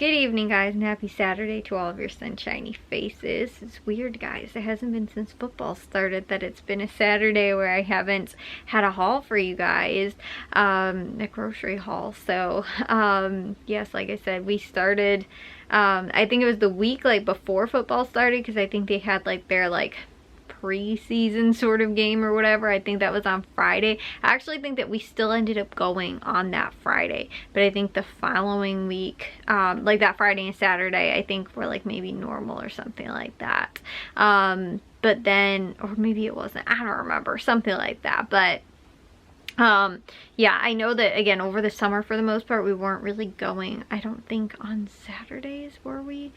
Good evening, guys, and happy Saturday to all of your sunshiny faces. It's weird, guys. It hasn't been since football started that it's been a Saturday where I haven't had a haul for you guys, a grocery haul. So, yes, like I said, we started, I think it was the week like before football started, because I think they had like their preseason sort of game or whatever. I think that was on Friday. I actually think that we still ended up going on that Friday, but I think the following week, like that Friday and Saturday, I think were like maybe normal or something like that. But then, or maybe it wasn't, I don't remember, something like that. But yeah, I know that again over the summer for the most part we weren't really going, I don't think on Saturdays, were we?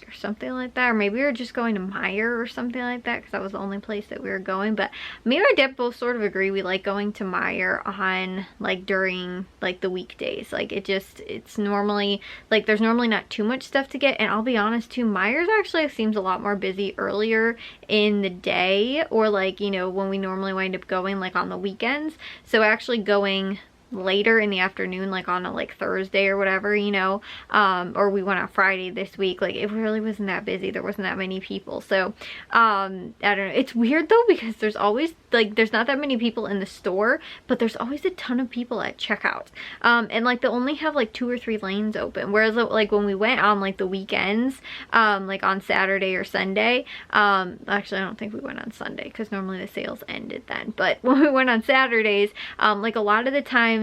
Or something like that, or maybe we were just going to Meijer or something like that, because that was the only place that we were going. But me and my dad both sort of agree we like going to Meijer on like during like the weekdays. Like it's normally like there's normally not too much stuff to get, and I'll be honest too, Meijer's actually seems a lot more busy earlier in the day, or like, you know, when we normally wind up going like on the weekends. So actually going later in the afternoon, like on a like Thursday or whatever, you know, or we went on Friday this week, like it really wasn't that busy. There wasn't that many people. So I don't know, it's weird though, because there's always like there's not that many people in the store, but there's always a ton of people at checkout, and like they only have like 2 or 3 lanes open, whereas like when we went on like the weekends, like on Saturday or Sunday, actually I don't think we went on Sunday because normally the sales ended then, but when we went on Saturdays, like a lot of the times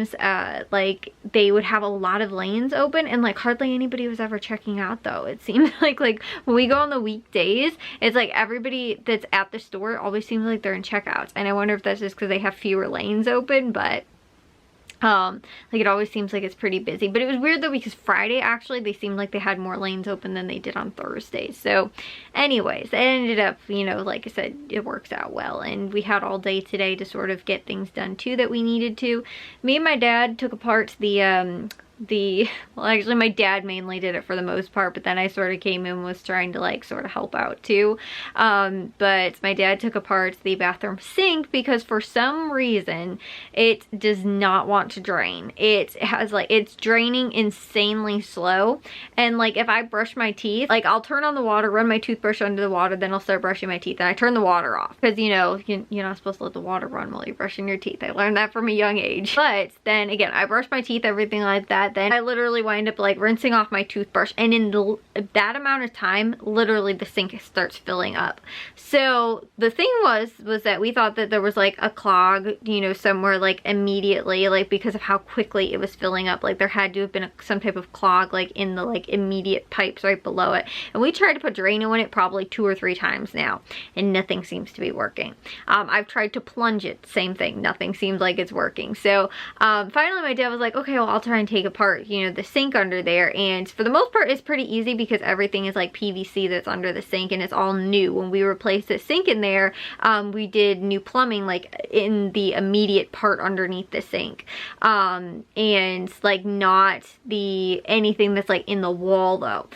like they would have a lot of lanes open, and like hardly anybody was ever checking out though. It seemed like when we go on the weekdays, it's like everybody that's at the store always seems like they're in checkouts, and I wonder if that's just because they have fewer lanes open. But like it always seems like it's pretty busy. But it was weird though, because Friday actually they seemed like they had more lanes open than they did on Thursday. So anyways, it ended up, you know, like I said, it works out well, and we had all day today to sort of get things done too that we needed to. Me and my dad took apart well, actually my dad mainly did it for the most part, but then I sort of came in and was trying to like sort of help out too. But my dad took apart the bathroom sink because for some reason it does not want to drain. It has like, it's draining insanely slow, and like if I brush my teeth, like I'll turn on the water, run my toothbrush under the water, then I'll start brushing my teeth, and I turn the water off because, you know, you're not supposed to let the water run while you're brushing your teeth. I learned that from a young age. But then again, I brush my teeth, everything like that, then I literally wind up like rinsing off my toothbrush, and in that amount of time, literally the sink starts filling up. So the thing was that we thought that there was like a clog, you know, somewhere like immediately, like because of how quickly it was filling up. Like there had to have been some type of clog like in the like immediate pipes right below it. And we tried to put Drano in it probably 2 or 3 times now, and nothing seems to be working. I've tried to plunge it, same thing, nothing seems like it's working. So finally my dad was like, okay, well I'll try and take apart, you know, the sink under there. And for the most part it's pretty easy because everything is like PVC that's under the sink, and it's all new. When we replaced the sink in there, we did new plumbing like in the immediate part underneath the sink, and like not the anything that's like in the wall though,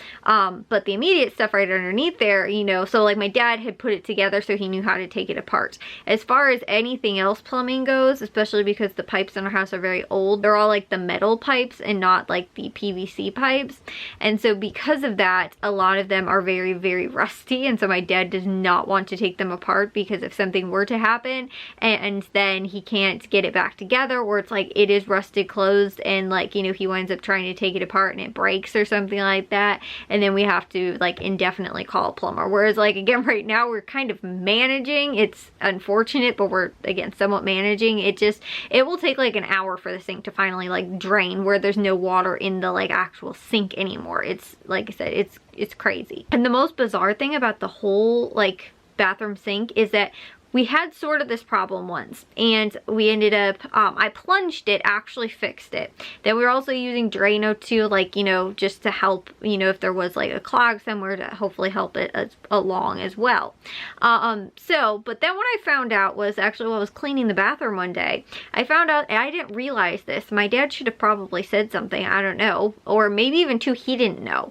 but the immediate stuff right underneath there, you know. So like my dad had put it together so he knew how to take it apart. As far as anything else plumbing goes, especially because the pipes in our house are very old, they're all like the metal pipes and not like the PVC pipes, and so because of that a lot of them are very, very rusty, and so my dad does not want to take them apart, because if something were to happen and then he can't get it back together, or it's like it is rusted closed and like, you know, he winds up trying to take it apart and it breaks or something like that, and then we have to like indefinitely call a plumber. Whereas like again right now we're kind of managing. It's unfortunate, but we're again somewhat managing. It will take like an hour for the sink to finally like drain where there's no water in the like actual sink anymore. It's like I said, it's crazy. And the most bizarre thing about the whole like bathroom sink is that we had sort of this problem once, and we ended up, I plunged it, actually fixed it. Then we were also using Drano too, like, you know, just to help, you know, if there was like a clog somewhere, to hopefully help it along as well. But then what I found out was actually while I was cleaning the bathroom one day, I found out, and I didn't realize this, my dad should have probably said something, I don't know, or maybe even too, he didn't know,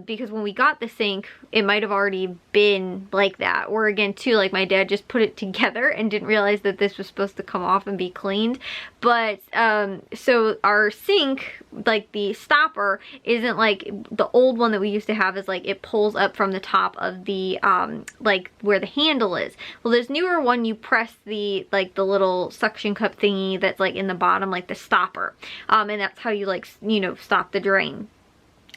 because when we got the sink, it might have already been like that, or again too, like my dad just put it it together and didn't realize that this was supposed to come off and be cleaned. But so our sink, like the stopper, isn't like the old one that we used to have, is like it pulls up from the top of the like where the handle is. Well, this newer one, you press the like the little suction cup thingy that's like in the bottom, like the stopper, and that's how you like, you know, stop the drain.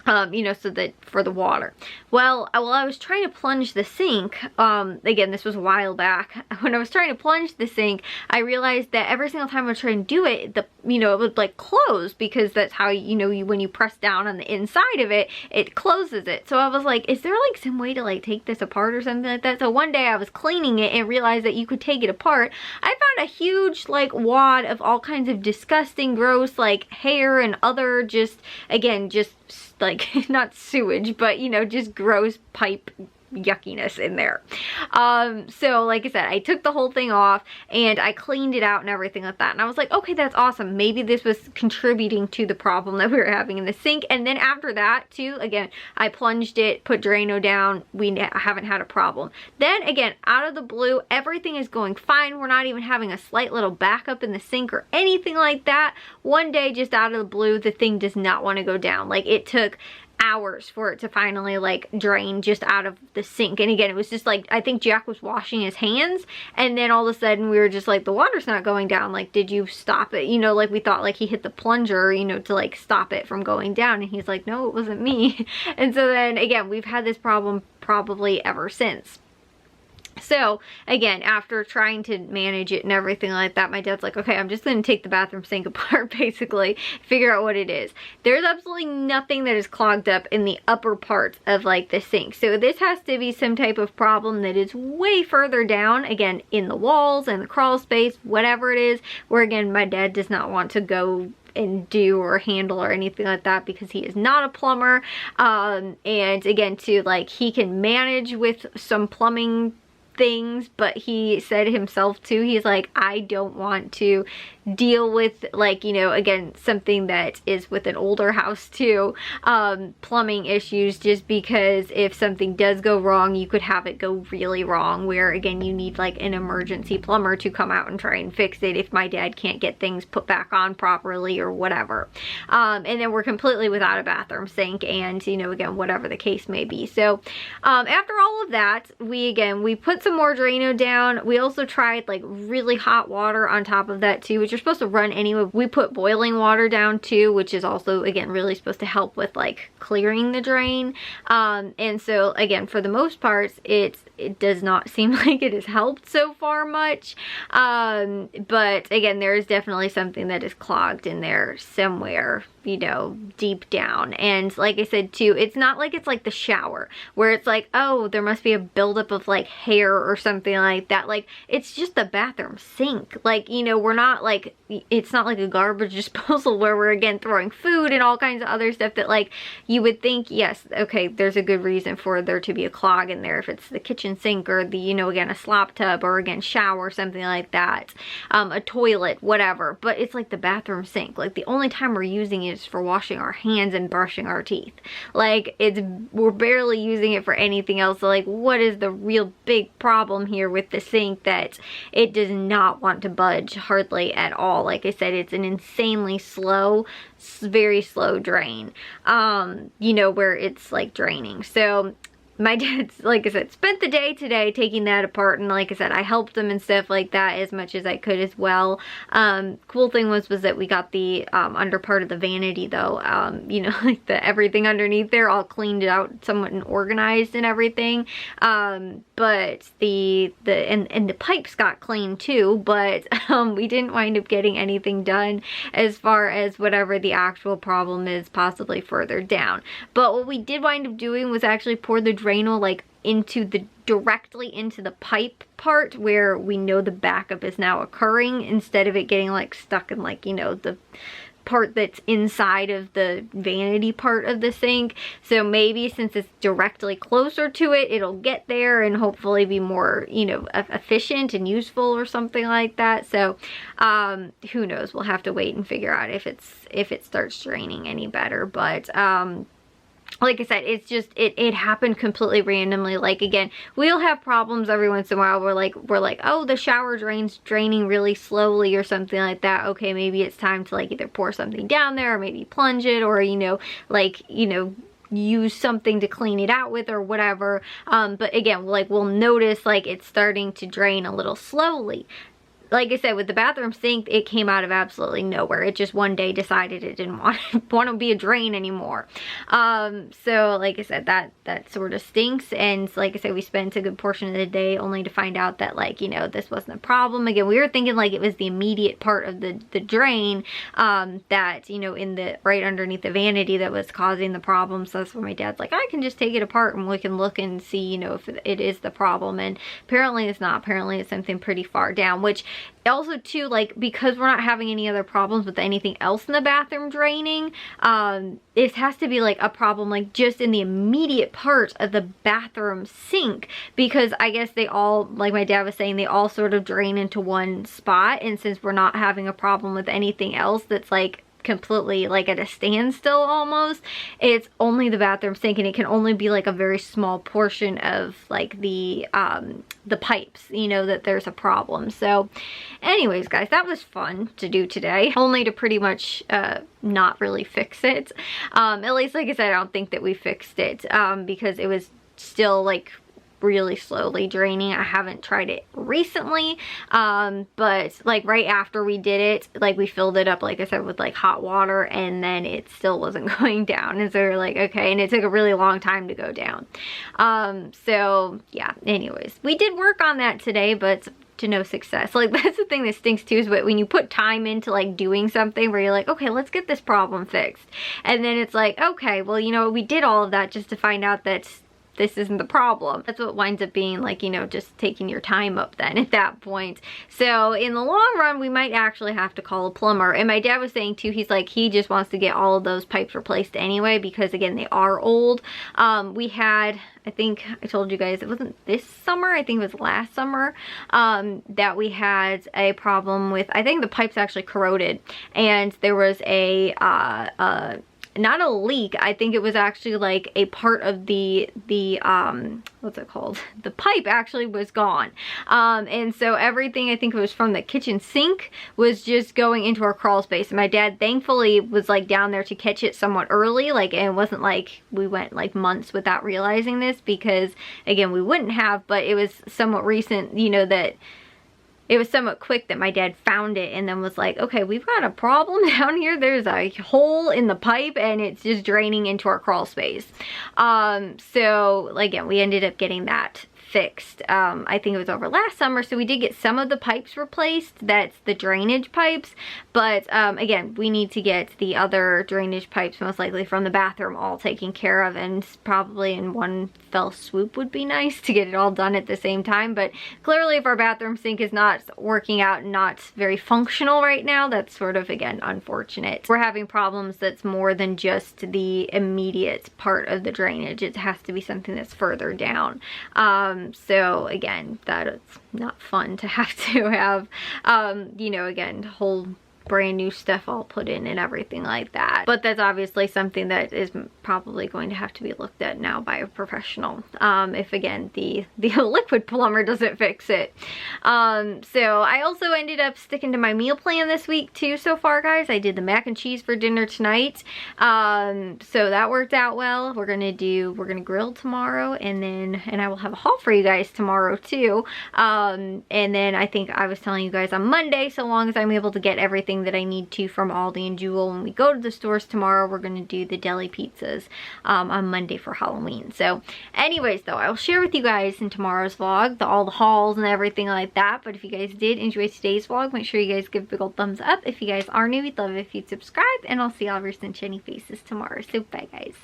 You know, so that for the water. Well, while I was trying to plunge the sink, again, this was a while back, when I was trying to plunge the sink, I realized that every single time I was trying to do it, you know, it would like close, because that's how, you know, when you press down on the inside of it, it closes it. So I was like, is there like some way to like take this apart or something like that? So one day I was cleaning it and realized that you could take it apart. I found a huge like wad of all kinds of disgusting, gross, like hair and other just, again, just like not sewage, but you know, just gross pipe yuckiness in there. So like I said, I took the whole thing off and I cleaned it out and everything like that, and I was like, okay, that's awesome. Maybe this was contributing to the problem that we were having in the sink. And then after that too, again, I plunged it, put Drano down, we haven't had a problem. Then again, out of the blue, everything is going fine. We're not even having a slight little backup in the sink or anything like that. One day, just out of the blue, the thing does not want to go down. Like, it took hours for it to finally like drain just out of the sink. And again, it was just like, I think Jack was washing his hands, and then all of a sudden we were just like, the water's not going down, like, did you stop it? You know, like we thought like he hit the plunger, you know, to like stop it from going down, and he's like, no, it wasn't me. And so then again, we've had this problem probably ever since. So again, after trying to manage it and everything like that, my dad's like, okay, I'm just going to take the bathroom sink apart, basically, figure out what it is. There's absolutely nothing that is clogged up in the upper parts of like the sink. So this has to be some type of problem that is way further down, again, in the walls and the crawl space, whatever it is, where again, my dad does not want to go and do or handle or anything like that, because he is not a plumber. And again, too, like, he can manage with some plumbing things, but he said himself too, he's like, I don't want to deal with, like, you know, again, something that is with an older house too, plumbing issues, just because if something does go wrong, you could have it go really wrong, where again, you need like an emergency plumber to come out and try and fix it if my dad can't get things put back on properly or whatever. And then we're completely without a bathroom sink, and you know, again, whatever the case may be. So after all of that, we put some more Drano down. We also tried like really hot water on top of that too, which you're supposed to run anyway. We put boiling water down too, which is also, again, really supposed to help with like clearing the drain. And so again, for the most part, it does not seem like it has helped so far much. But again, there is definitely something that is clogged in there somewhere, you know, deep down. And like I said too, it's not like it's like the shower where it's like, oh, there must be a buildup of like hair or something like that. Like, it's just the bathroom sink. Like, you know, we're not like, it's not like a garbage disposal where we're again throwing food and all kinds of other stuff that like you would think, yes, okay, there's a good reason for there to be a clog in there if it's the kitchen sink or the, you know, again, a slop tub or again, shower, something like that, a toilet, whatever. But it's like the bathroom sink. Like, the only time we're using it is for washing our hands and brushing our teeth. Like, we're barely using it for anything else. So like, what is the real big problem here with the sink that it does not want to budge hardly at all? Like I said, it's an insanely slow, very slow drain, you know, where it's like draining. So my dad, like I said, spent the day today taking that apart, and like I said, I helped him and stuff like that as much as I could as well. Cool thing was that we got the under part of the vanity though, you know, like the everything underneath there, all cleaned it out somewhat and organized and everything. But the pipes got cleaned too, but we didn't wind up getting anything done as far as whatever the actual problem is, possibly further down. But what we did wind up doing was actually pour the Drano like directly into the pipe part where we know the backup is now occurring, instead of it getting like stuck in like, you know, the part that's inside of the vanity part of the sink. So maybe since it's directly closer to it, it'll get there and hopefully be more, you know, efficient and useful or something like that. So who knows, we'll have to wait and figure out if it starts draining any better. But like I said, it's just, it happened completely randomly. Like, again, we'll have problems every once in a while. We're like, oh, the shower drain's draining really slowly or something like that. Okay, maybe it's time to like either pour something down there or maybe plunge it, or, you know, like, you know, use something to clean it out with or whatever. But again, like, we'll notice like it's starting to drain a little slowly. Like I said, with the bathroom sink, it came out of absolutely nowhere. It just one day decided it didn't want to be a drain anymore. So like I said, that sort of stinks. And like I said, we spent a good portion of the day only to find out that, like, you know, this wasn't a problem. Again, we were thinking like it was the immediate part of the drain, that, you know, in the right underneath the vanity that was causing the problem. So that's where my dad's like, I can just take it apart and we can look and see, you know, if it is the problem. And apparently it's not. Apparently it's something pretty far down, which also too, like, because we're not having any other problems with anything else in the bathroom draining, it has to be like a problem like just in the immediate part of the bathroom sink, because I guess they all, like my dad was saying, they all sort of drain into one spot. And since we're not having a problem with anything else that's like completely like at a standstill almost, it's only the bathroom sink, and it can only be like a very small portion of like the pipes, you know, that there's a problem. So anyways, guys, that was fun to do today, only to pretty much not really fix it. At least, like I said, I don't think that we fixed it, because it was still like really slowly draining. I haven't tried it recently, but like right after we did it, like we filled it up, like I said, with like hot water, and then it still wasn't going down. And so we're like, okay, and it took a really long time to go down. So yeah, anyways, we did work on that today, but to no success. Like, that's the thing that stinks too, is when you put time into like doing something where you're like, okay, let's get this problem fixed, and then it's like, okay, well, you know, we did all of that just to find out that this isn't the problem. That's what winds up being like, you know, just taking your time up then at that point. So in the long run, we might actually have to call a plumber. And my dad was saying too, he's like, he just wants to get all of those pipes replaced anyway, because again, they are old. We had, I think I told you guys, it wasn't this summer, I think it was last summer, that we had a problem with, I think the pipes actually corroded, and there was not a leak, I think it was actually like a part of the what's it called, the pipe actually was gone, and so everything, I think it was from the kitchen sink, was just going into our crawl space. And my dad thankfully was like down there to catch it somewhat early, like, and it wasn't like we went like months without realizing this, because again, we wouldn't have, but it was somewhat recent, you know, that it was somewhat quick that my dad found it and then was like, okay, we've got a problem down here. There's a hole in the pipe and it's just draining into our crawl space. So again, we ended up getting that fixed. I think it was over last summer, so we did get some of the pipes replaced. That's the drainage pipes, but again, we need to get the other drainage pipes, most likely from the bathroom, all taken care of, and probably in one fell swoop would be nice to get it all done at the same time. But clearly, if our bathroom sink is not working out, not very functional right now, that's sort of, again, unfortunate. We're having problems that's more than just the immediate part of the drainage. It has to be something that's further down. So again, that is not fun to have to have, you know, again, whole brand new stuff all put in and everything like that. But that's obviously something that is probably going to have to be looked at now by a professional, if again the liquid plumber doesn't fix it. So I also ended up sticking to my meal plan this week too so far, guys. I did the mac and cheese for dinner tonight, so that worked out well. We're gonna grill tomorrow, and I will have a haul for you guys tomorrow too, and then I think I was telling you guys on Monday, so long as I'm able to get everything that I need to from Aldi and Jewel when we go to the stores tomorrow, we're going to do the deli pizzas on Monday for Halloween. So anyways, though, I'll share with you guys in tomorrow's vlog all the hauls and everything like that. But if you guys did enjoy today's vlog, make sure you guys give a big old thumbs up. If you guys are new, we'd love it if you'd subscribe, and I'll see all of your sunshiny faces tomorrow. So bye, guys.